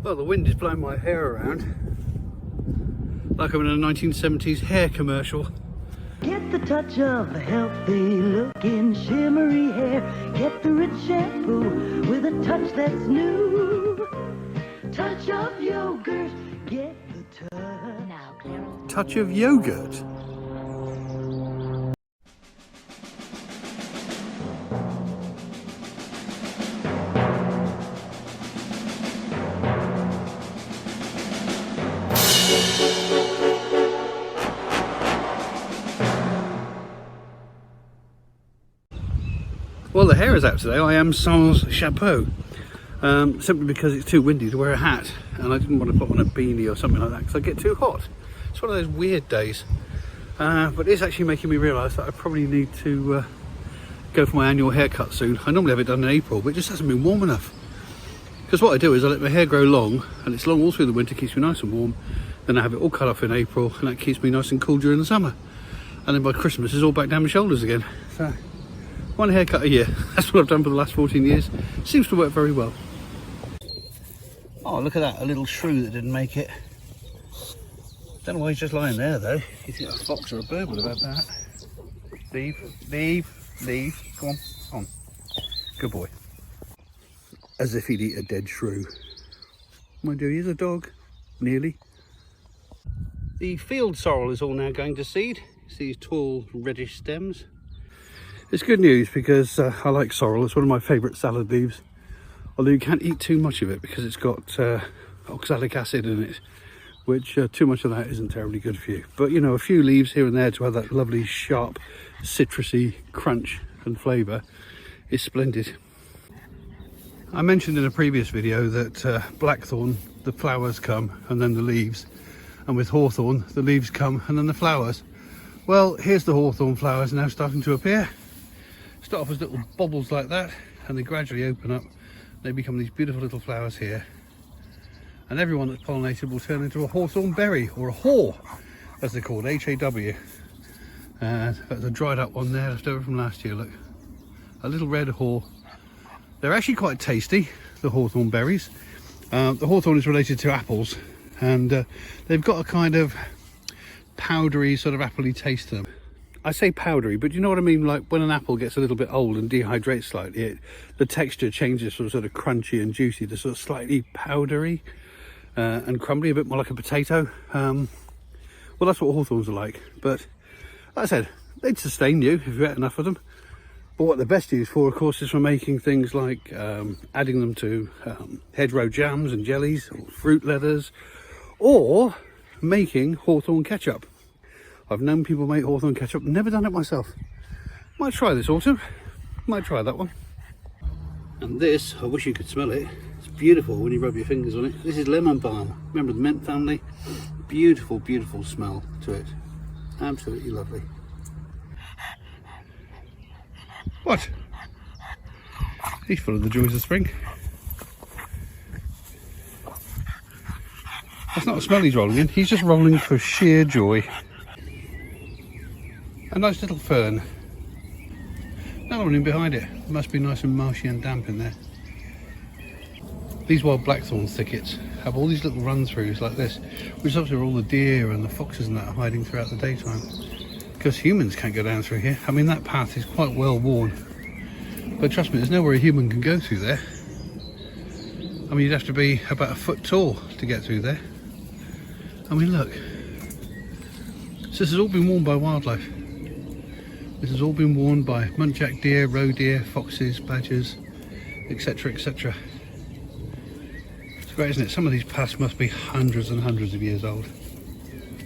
Well, the wind is blowing my hair around like I'm in a 1970s hair commercial. Get the touch of the healthy looking shimmery hair. Get the rich shampoo with a touch that's new. Touch of yogurt. Get the touch. Now, Carol. Touch of yogurt? Well, the hair is out today. I am sans chapeau, simply because it's too windy to wear a hat, and I didn't want to put on a beanie or something like that because I get too hot. It's one of those weird days, but it's actually making me realise that I probably need to go for my annual haircut soon. I normally have it done in April, but it just hasn't been warm enough. Because what I do is I let my hair grow long, and it's long all through the winter, keeps me nice and warm. Then I have it all cut off in April, and that keeps me nice and cool during the summer. And then by Christmas, it's all back down my shoulders again. So, one haircut a year. That's what I've done for the last 14 years. Seems to work very well. Oh, look at that, a little shrew that didn't make it. Don't know why he's just lying there though. You think a fox or a bird would have had that. Leave, leave, leave. Come on. Good boy. As if he'd eat a dead shrew. Mind you, he is a dog. Nearly. The field sorrel is all now going to seed. See these tall reddish stems. It's good news because I like sorrel. It's one of my favourite salad leaves. Although you can't eat too much of it because it's got oxalic acid in it, which too much of that isn't terribly good for you. But you know, a few leaves here and there to have that lovely sharp citrusy crunch and flavour is splendid. I mentioned in a previous video that blackthorn, the flowers come and then the leaves, and with hawthorn the leaves come and then the flowers. Well, here's the hawthorn flowers now starting to appear. Start off as little bobbles like that, and they gradually open up. They become these beautiful little flowers here, and everyone that's pollinated will turn into a hawthorn berry, or a haw as they're called, H-A-W. And that's a dried up one there left over from last year. Look, a little red haw. They're actually quite tasty, the hawthorn berries. The hawthorn is related to apples, and they've got a kind of powdery sort of appley taste to them. I say powdery, but you know what I mean? Like when an apple gets a little bit old and dehydrates slightly, the texture changes from sort of crunchy and juicy to sort of slightly powdery and crumbly, a bit more like a potato. Well, that's what hawthorns are like. But like I said, they'd sustain you if you ate enough of them. But what they're best used for, of course, is for making things like adding them to hedgerow jams and jellies, or fruit leathers, or making hawthorn ketchup. I've known people make hawthorn ketchup, never done it myself. Might try this autumn, might try that one. And this, I wish you could smell it, it's beautiful when you rub your fingers on it. This is lemon balm, remember the mint family? Beautiful, beautiful smell to it, absolutely lovely. What? He's full of the joys of spring. That's not a smell he's rolling in, he's just rolling for sheer joy. A nice little fern. Another one in behind it. It must be nice and marshy and damp in there. These wild blackthorn thickets have all these little run-throughs like this, which is obviously where all the deer and the foxes and that are hiding throughout the daytime. Because humans can't go down through here. I mean, that path is quite well worn. But trust me, there's nowhere a human can go through there. I mean, you'd have to be about a foot tall to get through there. I mean, look. So this has all been worn by wildlife. This has all been worn by muntjac deer, roe deer, foxes, badgers, etc, etc. It's great, isn't it? Some of these paths must be hundreds and hundreds of years old.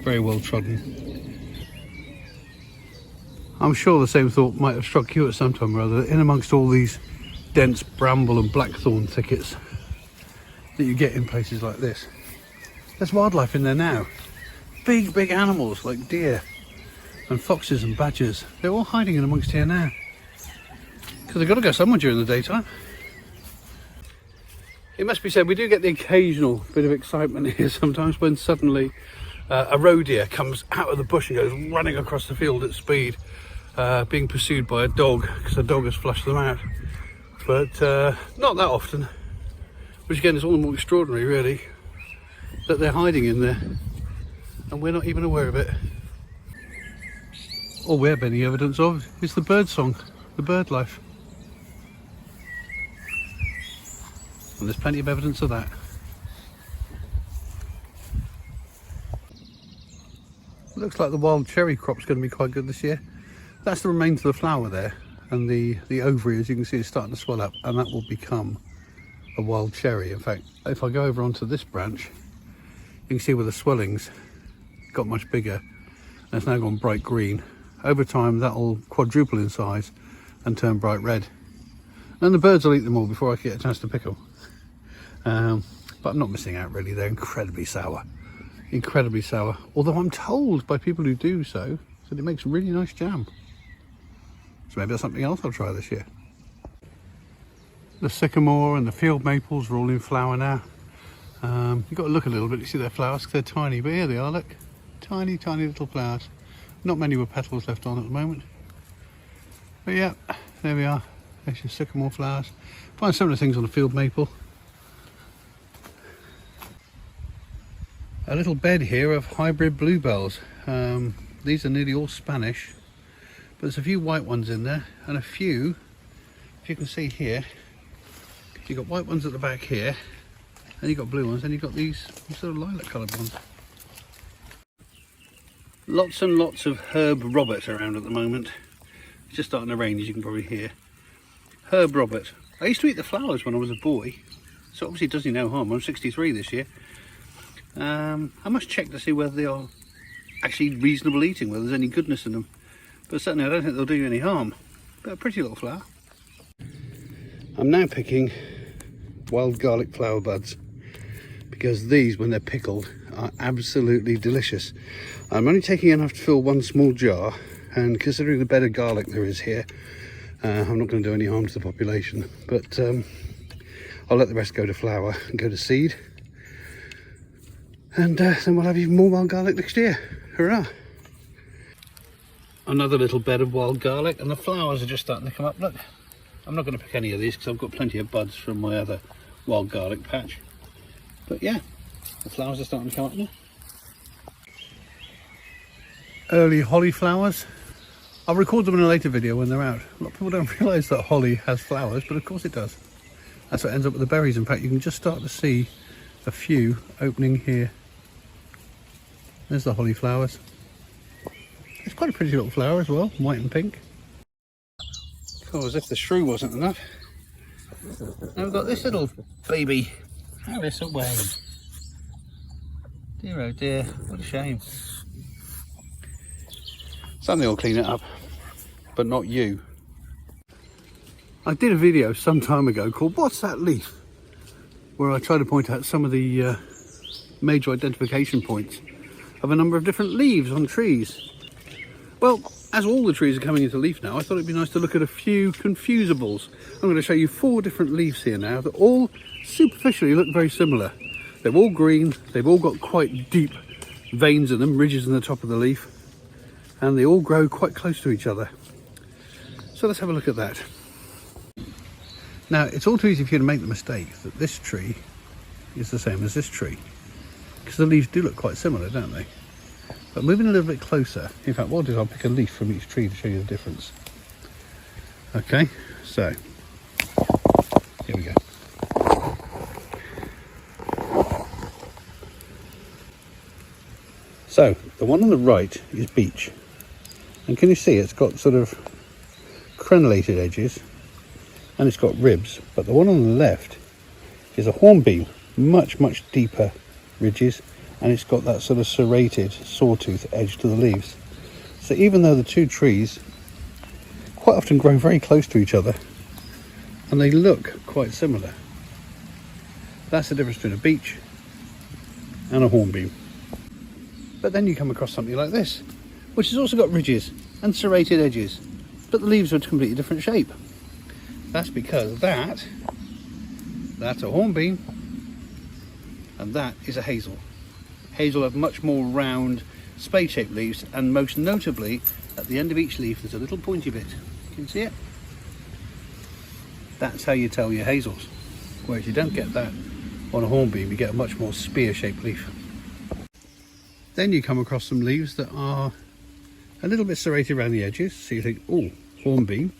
Very well trodden. I'm sure the same thought might have struck you at some time or other, in amongst all these dense bramble and blackthorn thickets that you get in places like this. There's wildlife in there now. Big, big animals like deer and foxes and badgers. They're all hiding in amongst here now. Because they've got to go somewhere during the daytime. It must be said, we do get the occasional bit of excitement here sometimes when suddenly a roe deer comes out of the bush and goes running across the field at speed, being pursued by a dog because the dog has flushed them out. But not that often. Which again is all the more extraordinary really, that they're hiding in there and we're not even aware of it. All we have any evidence of is the bird song, the bird life. And there's plenty of evidence of that. Looks like the wild cherry crop's going to be quite good this year. That's the remains of the flower there, and the ovary, as you can see, is starting to swell up, and that will become a wild cherry. In fact, if I go over onto this branch, you can see where the swellings got much bigger, and it's now gone bright green. Over time, that'll quadruple in size and turn bright red. And the birds will eat them all before I get a chance to pick them. But I'm not missing out really. They're incredibly sour. Incredibly sour, although I'm told by people who do so that it makes really nice jam. So maybe that's something else I'll try this year. The sycamore and the field maples are all in flower now. You've got to look a little bit to see their flowers because they're tiny, but here they are, look. Tiny, tiny little flowers. Not many with petals left on at the moment. But yeah, there we are. There's your sycamore flowers. Find similar things on the field maple. A little bed here of hybrid bluebells. These are nearly all Spanish, but there's a few white ones in there, and a few, if you can see here, you've got white ones at the back here, and you've got blue ones, and you've got these sort of lilac coloured ones. Lots and lots of Herb Robert around at the moment. It's just starting to rain, as you can probably hear. Herb Robert. I used to eat the flowers when I was a boy, so obviously it does me no harm. I'm 63 this year. I must check to see whether they are actually reasonable eating, whether there's any goodness in them. But certainly I don't think they'll do you any harm. But a pretty little flower. I'm now picking wild garlic flower buds, because these, when they're pickled, are absolutely delicious. I'm only taking enough to fill one small jar, and considering the bed of garlic there is here, I'm not going to do any harm to the population. But I'll let the rest go to flower and go to seed. And then we'll have even more wild garlic next year. Hurrah! Another little bed of wild garlic, and the flowers are just starting to come up. Look, I'm not going to pick any of these because I've got plenty of buds from my other wild garlic patch. But yeah, the flowers are starting to come up now. Early holly flowers. I'll record them in a later video when they're out. A lot of people don't realise that holly has flowers, but of course it does. That's what ends up with the berries. In fact, you can just start to see a few opening here. There's the holly flowers. It's quite a pretty little flower as well, white and pink. Oh, as if the shrew wasn't enough. Now we've got this little baby. Harris away. Dear oh dear, what a shame. Something will clean it up, but not you. I did a video some time ago called What's That Leaf?, where I try to point out some of the major identification points of a number of different leaves on trees. Well, as all the trees are coming into leaf now, I thought it'd be nice to look at a few confusables. I'm going to show you 4 different leaves here now that all superficially look very similar. They're all green, they've all got quite deep veins in them, ridges in the top of the leaf, and they all grow quite close to each other. So let's have a look at that. Now, it's all too easy for you to make the mistake that this tree is the same as this tree, because the leaves do look quite similar, don't they? But moving a little bit closer, in fact, what I'll do is I'll pick a leaf from each tree to show you the difference. Okay, so here we go. So the one on the right is beech, and can you see it's got sort of crenellated edges and it's got ribs, but the one on the left is a hornbeam, much deeper ridges, and it's got that sort of serrated sawtooth edge to the leaves. So even though the two trees quite often grow very close to each other and they look quite similar, that's the difference between a beech and a hornbeam. But then you come across something like this, which has also got ridges and serrated edges, but the leaves are a completely different shape. That's because that's a hornbeam and that is a hazel. Hazel have much more round, spade-shaped leaves, and most notably, at the end of each leaf there's a little pointy bit. Can you see it? That's how you tell your hazels. Whereas you don't get that on a hornbeam you get a much more spear-shaped leaf. Then you come across some leaves that are a little bit serrated around the edges, so you think, oh, hornbeam,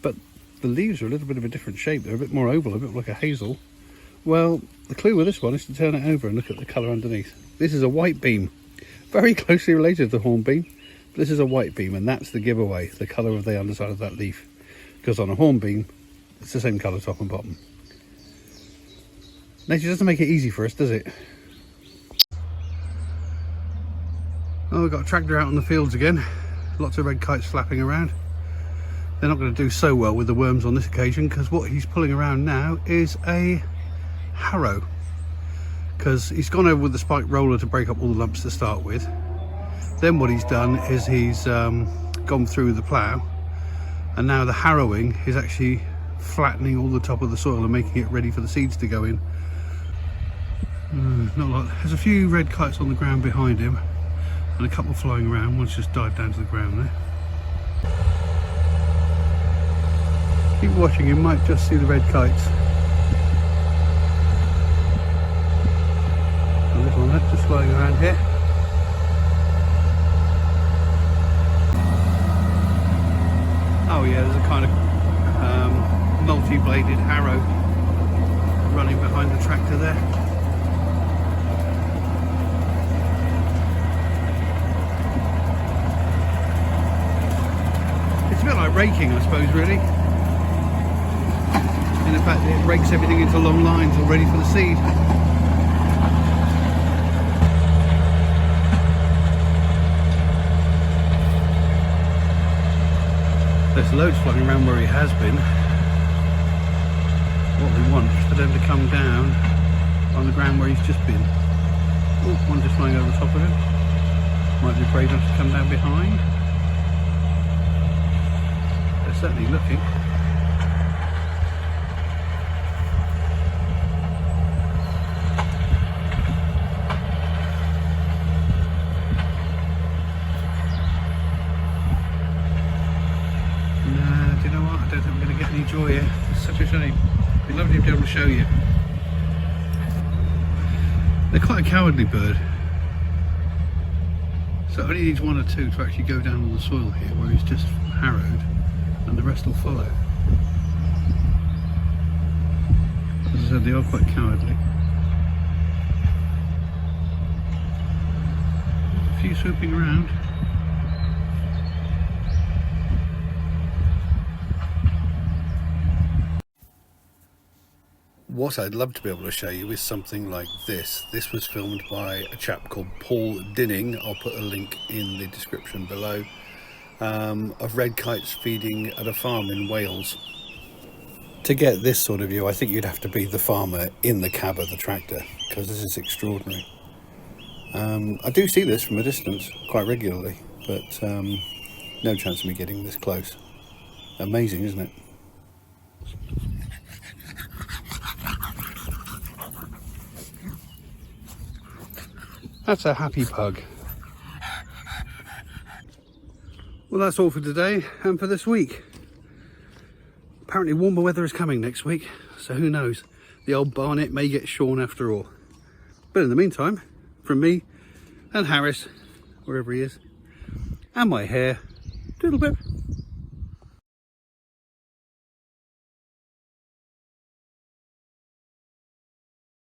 but the leaves are a little bit of a different shape. They're a bit more oval, a bit like a hazel. Well, the clue with this one is to turn it over and look at the colour underneath. This is a white beam, very closely related to the hornbeam. This is a white beam, and that's the giveaway, the colour of the underside of that leaf. Because on a hornbeam, it's the same colour top and bottom. Nature doesn't make it easy for us, does it? Oh, we've got a tractor out on the fields again. Lots of red kites flapping around. They're not going to do so well with the worms on this occasion, because what he's pulling around now is a harrow. Because he's gone over with the spike roller to break up all the lumps to start with. Then what he's done is he's gone through the plough, and now the harrowing is actually flattening all the top of the soil and making it ready for the seeds to go in. Not a lot. There's a few red kites on the ground behind him, and a couple flying around. One's just dived down to the ground there. Keep watching, you might just see the red kites. A little on that, just flying around here. Oh yeah, there's a kind of multi-bladed harrow running behind the tractor there. It's a bit like raking, I suppose, really. In fact, it rakes everything into long lines all ready for the seed. There's loads flying around where he has been. What we want is for them to come down on the ground where he's just been. Oh, one just flying over the top of him. Might be brave enough to come down behind. They're certainly looking. Do you know what? I don't think we're going to get any joy here. It's such a shame. It'd be lovely to be able to show you. They're quite a cowardly bird. So it only needs one or two to actually go down on the soil here where he's just harrowed, and the rest will follow. As I said, they are quite cowardly. A few swooping around. What I'd love to be able to show you is something like this. This was filmed by a chap called Paul Dinning. I'll put a link in the description below, of red kites feeding at a farm in Wales. To get this sort of view, I think you'd have to be the farmer in the cab of the tractor, because this is extraordinary. I do see this from a distance quite regularly, but no chance of me getting this close. Amazing, isn't it? That's a happy pug. Well, that's all for today and for this week. Apparently warmer weather is coming next week, so who knows, the old barnet may get shorn after all. But in the meantime, from me and Harris, wherever he is, and my hare, Toodle-pip.